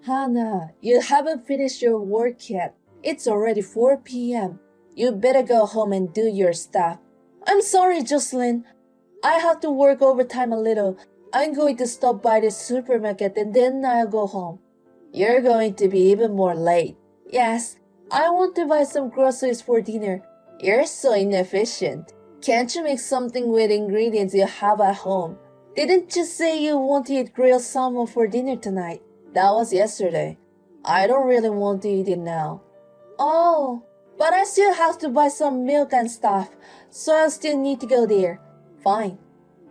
Hannah, you haven't finished your work yet. It's already 4 p.m. You better go home and do your stuff. I'm sorry, Jocelyn. I have to work overtime a little. I'm going to stop by the supermarket and then I'll go home. You're going to be even more late. Yes, I want to buy some groceries for dinner. You're so inefficient. Can't you make something with ingredients you have at home? Didn't you say you want to eat grilled salmon for dinner tonight? That was yesterday. I don't really want to eat it now. Oh, but I still have to buy some milk and stuff, so I still need to go there. Fine.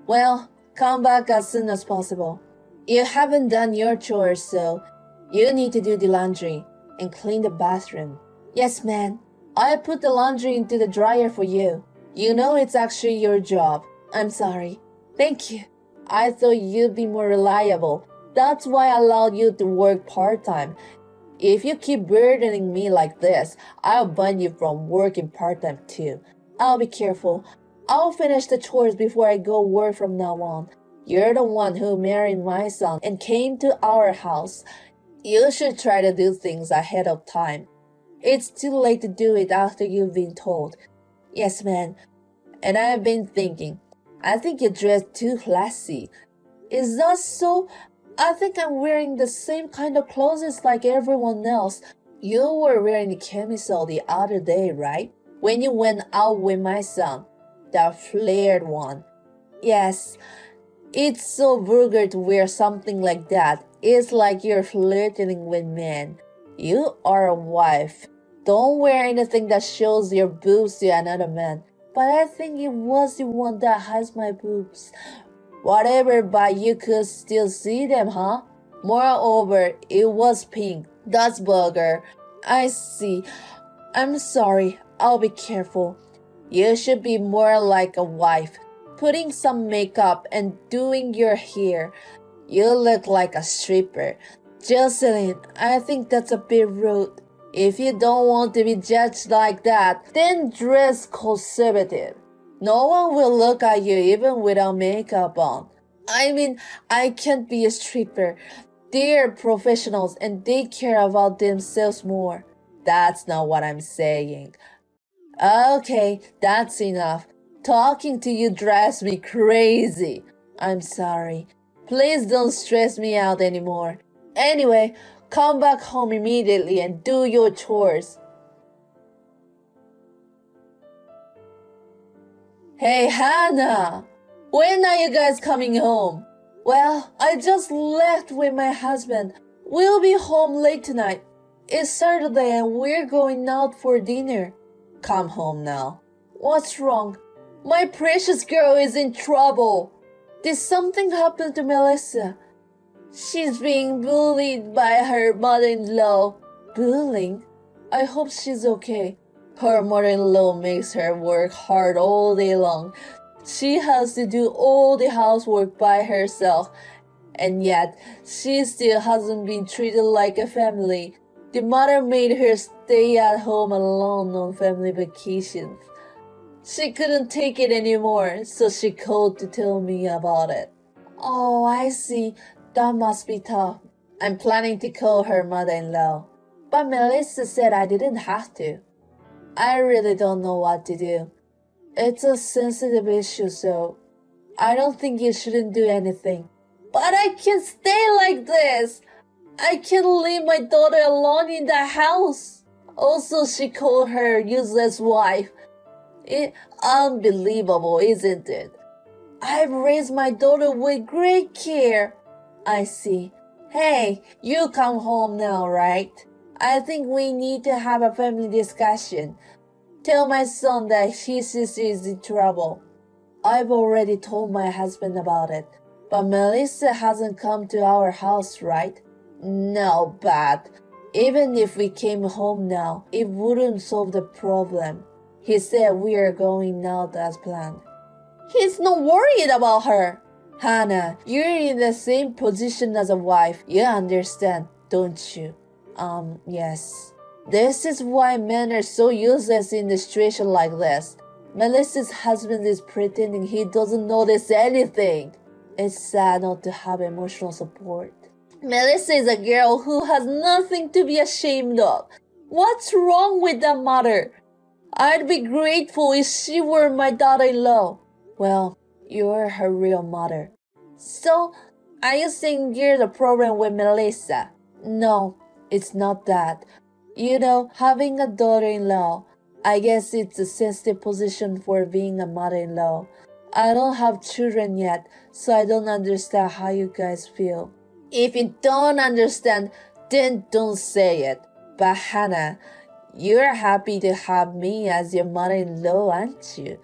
Well, come back as soon as possible. You haven't done your chores, so you need to do the laundry and clean the bathroom. Yes, man. I put the laundry into the dryer for you. You know it's actually your job. I'm sorry. Thank you. I thought you'd be more reliable. That's why I allowed you to work part-time. If you keep burdening me like this, I'll ban you from working part-time too. I'll be careful. I'll finish the chores before I go work from now on. You're the one who married my son and came to our house. You should try to do things ahead of time. It's too late to do it after you've been told. Yes, man. And I've been thinking. I think you dress too classy. Is that so? I think I'm wearing the same kind of clothes like everyone else. You were wearing the camisole the other day, right? When you went out with my son. That flared one. Yes. It's so vulgar to wear something like that. It's like you're flirting with men. You are a wife. Don't wear anything that shows your boobs to another man. But I think it was the one that hides my boobs. Whatever, but you could still see them, huh? Moreover, it was pink. That's vulgar. I see. I'm sorry. I'll be careful. You should be more like a wife. Putting some makeup and doing your hair. You look like a stripper. Jocelyn, I think that's a bit rude. If you don't want to be judged like that, then dress conservative. No one will look at you even without makeup on. I mean, I can't be a stripper. They're professionals and they care about themselves more. That's not what I'm saying. Okay, that's enough. Talking to you drives me crazy. I'm sorry. Please don't stress me out anymore. Anyway, come back home immediately and do your chores. Hey, Hannah! When are you guys coming home? Well, I just left with my husband. We'll be home late tonight. It's Saturday and we're going out for dinner. Come home now. What's wrong? My precious girl is in trouble. Did something happen to Melissa? She's being bullied by her mother-in-law. Bullying? I hope she's okay. Her mother-in-law makes her work hard all day long. She has to do all the housework by herself. And yet, she still hasn't been treated like a family. The mother made her stay at home alone on family vacations. She couldn't take it anymore, so she called to tell me about it. Oh, I see. That must be tough. I'm planning to call her mother-in-law. But Melissa said I didn't have to. I really don't know what to do. It's a sensitive issue, so I don't think you shouldn't do anything. But I can't stay like this. I can't leave my daughter alone in the house. Also, she called her useless wife. Unbelievable, isn't it? I've raised my daughter with great care. I see. Hey, you come home now, right? I think we need to have a family discussion. Tell my son that his sister is in trouble. I've already told my husband about it. But Melissa hasn't come to our house, right? No, but even if we came home now, it wouldn't solve the problem. He said we are going out as planned. He's not worried about her. Hannah, you're in the same position as a wife. You understand, don't you? Yes. This is why men are so useless in a situation like this. Melissa's husband is pretending he doesn't notice anything. It's sad not to have emotional support. Melissa is a girl who has nothing to be ashamed of. What's wrong with that mother? I'd be grateful if she were my daughter-in-law. Well, you're her real mother. So, are you saying you're the problem with Melissa? No, it's not that. You know, having a daughter-in-law, I guess it's a sensitive position for being a mother-in-law. I don't have children yet, so I don't understand how you guys feel. If you don't understand, then don't say it. But Hannah, you're happy to have me as your mother-in-law, aren't you?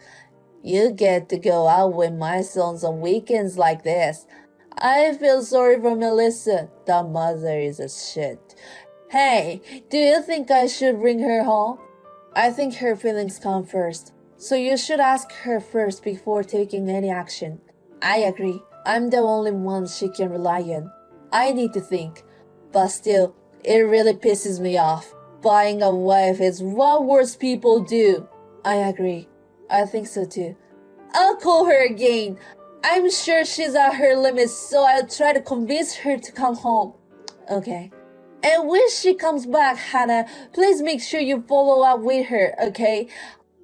You get to go out with my sons on weekends like this. I feel sorry for Melissa. That mother is a shit. Hey, do you think I should bring her home? I think her feelings come first. So you should ask her first before taking any action. I agree. I'm the only one she can rely on. I need to think. But still, it really pisses me off. Buying a wife is what worse people do. I agree. I think so too. I'll call her again. I'm sure she's at her limits, so I'll try to convince her to come home. Okay. And when she comes back, Hannah, please make sure you follow up with her, okay?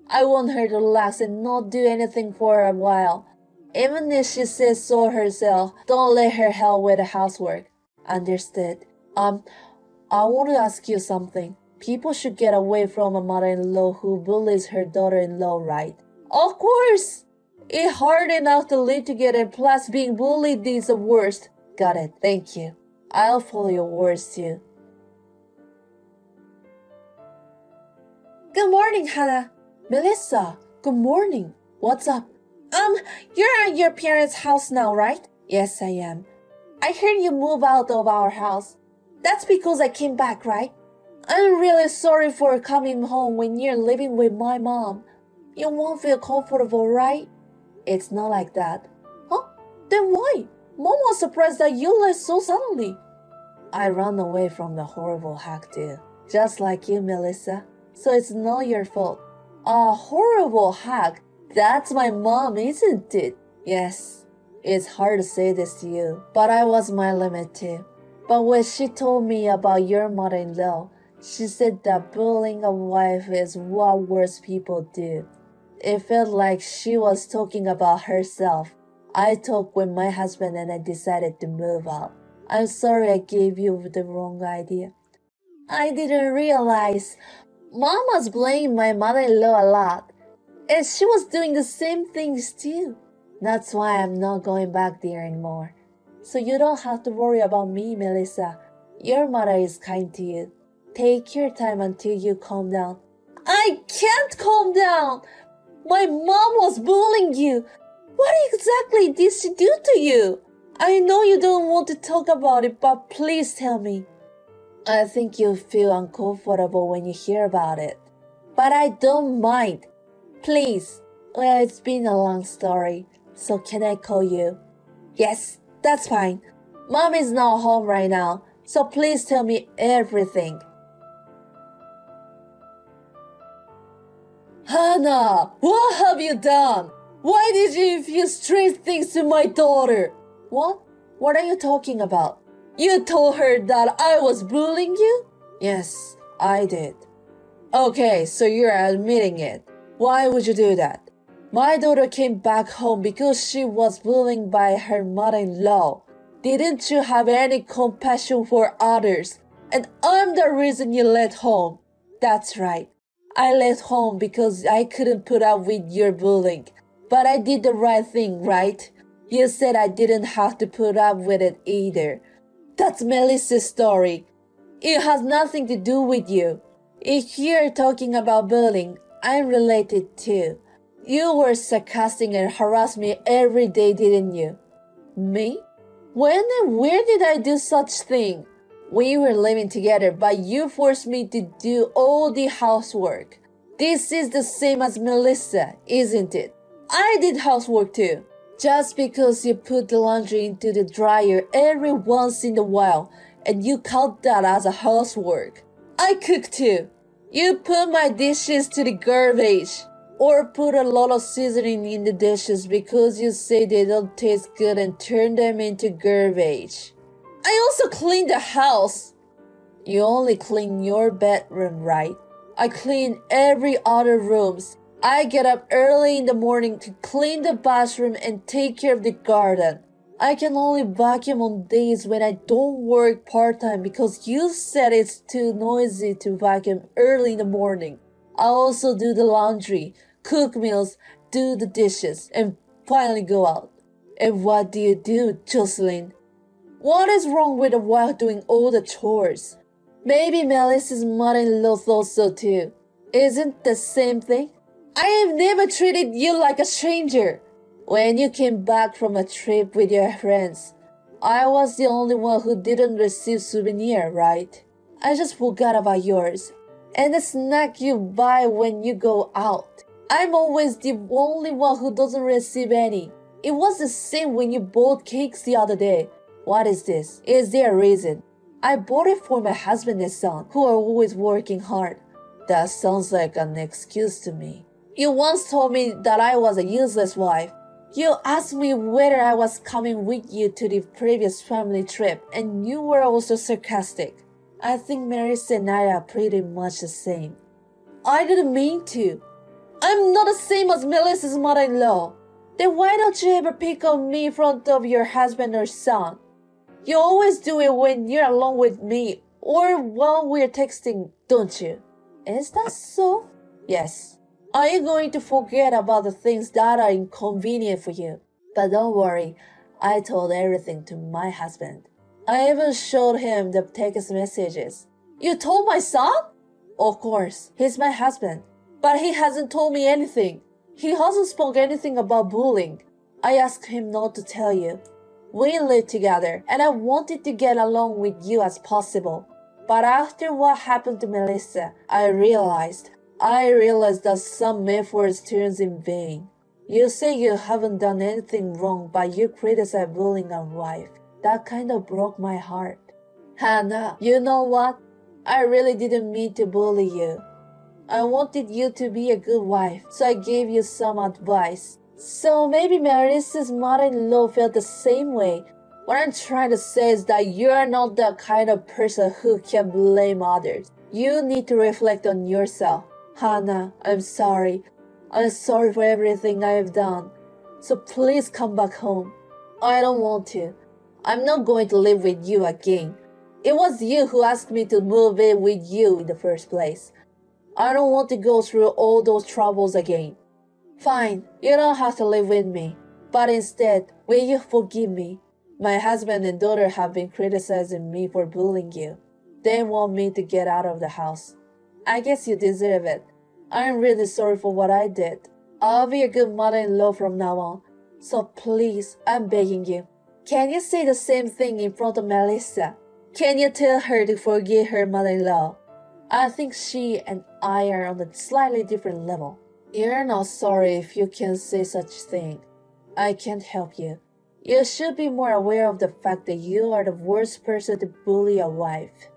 I want her to relax and not do anything for a while. Even if she says so herself, don't let her help with the housework. Understood. I want to ask you something. People should get away from a mother-in-law who bullies her daughter-in-law, right? Of course! It's hard enough to live together, plus being bullied is the worst. Got it, thank you. I'll follow your words too. Good morning, Hannah. Melissa, good morning. What's up? You're at your parents' house now, right? Yes, I am. I heard you move out of our house. That's because I came back, right? I'm really sorry for coming home when you're living with my mom. You won't feel comfortable, right? It's not like that. Huh? Then why? Mom was surprised that you left so suddenly. I ran away from the horrible hack too. Just like you, Melissa. So it's not your fault. A horrible hack? That's my mom, isn't it? Yes. It's hard to say this to you, but I was my limit too. But when she told me about your mother-in-law, she said that bullying a wife is what worse people do. It felt like she was talking about herself. I talked with my husband and I decided to move out. I'm sorry I gave you the wrong idea. I didn't realize. Mom was blaming my mother-in-law a lot. And she was doing the same things too. That's why I'm not going back there anymore. So you don't have to worry about me, Melissa. Your mother is kind to you. Take your time until you calm down. I can't calm down! My mom was bullying you. What exactly did she do to you? I know you don't want to talk about it, but please tell me. I think you'll feel uncomfortable when you hear about it. But I don't mind. Please. Well, it's been a long story, so can I call you? Yes, that's fine. Mom is not home right now, so please tell me everything. Hannah, what have you done? Why did you infuse strange things to my daughter? What? What are you talking about? You told her that I was bullying you? Yes, I did. Okay, so you're admitting it. Why would you do that? My daughter came back home because she was bullied by her mother-in-law. Didn't you have any compassion for others? And I'm the reason you left home. That's right. I left home because I couldn't put up with your bullying. But I did the right thing, right? You said I didn't have to put up with it either. That's Melissa's story. It has nothing to do with you. If you're talking about bullying, I'm related too. You were sarcastic and harassed me every day, didn't you? Me? When and where did I do such thing? We were living together, but you forced me to do all the housework. This is the same as Melissa, isn't it? I did housework too. Just because you put the laundry into the dryer every once in a while, and you count that as a housework. I cook too. You put my dishes to the garbage. Or put a lot of seasoning in the dishes because you say they don't taste good and turn them into garbage. I also clean the house. You only clean your bedroom, right? I clean every other rooms. I get up early in the morning to clean the bathroom and take care of the garden. I can only vacuum on days when I don't work part-time because you said it's too noisy to vacuum early in the morning. I also do the laundry, cook meals, do the dishes, and finally go out. And what do you do, Jocelyn? What is wrong with a wife doing all the chores? Maybe Melissa's mother-in-law thought so too. Isn't the same thing? I have never treated you like a stranger. When you came back from a trip with your friends, I was the only one who didn't receive souvenir, right? I just forgot about yours. And the snack you buy when you go out. I'm always the only one who doesn't receive any. It was the same when you bought cakes the other day. What is this? Is there a reason? I bought it for my husband and son, who are always working hard. That sounds like an excuse to me. You once told me that I was a useless wife. You asked me whether I was coming with you to the previous family trip, and you were also sarcastic. I think Marissa and I are pretty much the same. I didn't mean to. I'm not the same as Melissa's mother-in-law. Then why don't you ever pick on me in front of your husband or son? You always do it when you're alone with me or while we're texting, don't you? Is that so? Yes. Are you going to forget about the things that are inconvenient for you? But don't worry, I told everything to my husband. I even showed him the text messages. You told my son? Of course, he's my husband. But he hasn't told me anything. He hasn't spoken anything about bullying. I asked him not to tell you. We live together, and I wanted to get along with you as possible. But after what happened to Melissa, I realized that some efforts turns in vain. You say you haven't done anything wrong, but you criticize bullying our wife. That kind of broke my heart. Hannah, you know what? I really didn't mean to bully you. I wanted you to be a good wife, so I gave you some advice. So maybe Marissa's mother-in-law felt the same way. What I'm trying to say is that you are not the kind of person who can blame others. You need to reflect on yourself. Hannah, I'm sorry. I'm sorry for everything I have done. So please come back home. I don't want to. I'm not going to live with you again. It was you who asked me to move in with you in the first place. I don't want to go through all those troubles again. Fine, you don't have to live with me. But instead, will you forgive me? My husband and daughter have been criticizing me for bullying you. They want me to get out of the house. I guess you deserve it. I'm really sorry for what I did. I'll be a good mother-in-law from now on. So please, I'm begging you. Can you say the same thing in front of Melissa? Can you tell her to forgive her mother-in-law? I think she and I are on a slightly different level. You're not sorry if you can say such thing. I can't help you. You should be more aware of the fact that you are the worst person to bully a wife.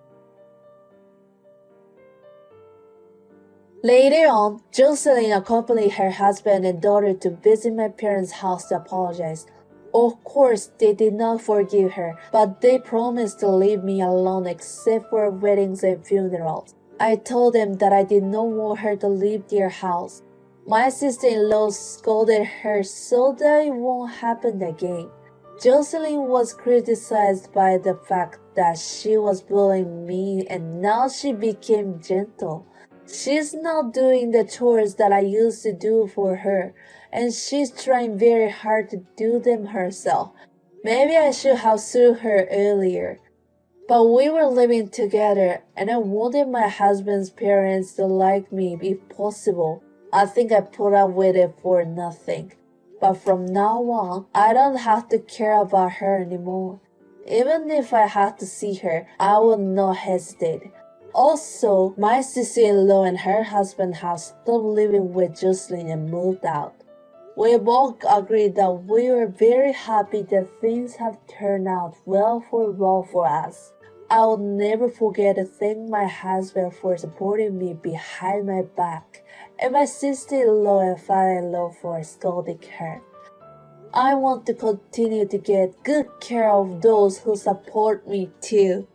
Later on, Jocelyn accompanied her husband and daughter to visit my parents' house to apologize. Of course, they did not forgive her, but they promised to leave me alone except for weddings and funerals. I told them that I did not want her to leave their house. My sister-in-law scolded her so that it won't happen again. Jocelyn was criticized by the fact that she was bullying me, and now she became gentle. She's not doing the chores that I used to do for her, and she's trying very hard to do them herself. Maybe I should have sued her earlier. But we were living together, and I wanted my husband's parents to like me if possible. I think I put up with it for nothing. But from now on, I don't have to care about her anymore. Even if I have to see her, I will not hesitate. Also, my sister-in-law and her husband have stopped living with Jocelyn and moved out. We both agreed that we were very happy that things have turned out well for us. I will never forget to thank my husband for supporting me behind my back, and my sister-in-law and father-in-law for scolding her. I want to continue to get good care of those who support me too.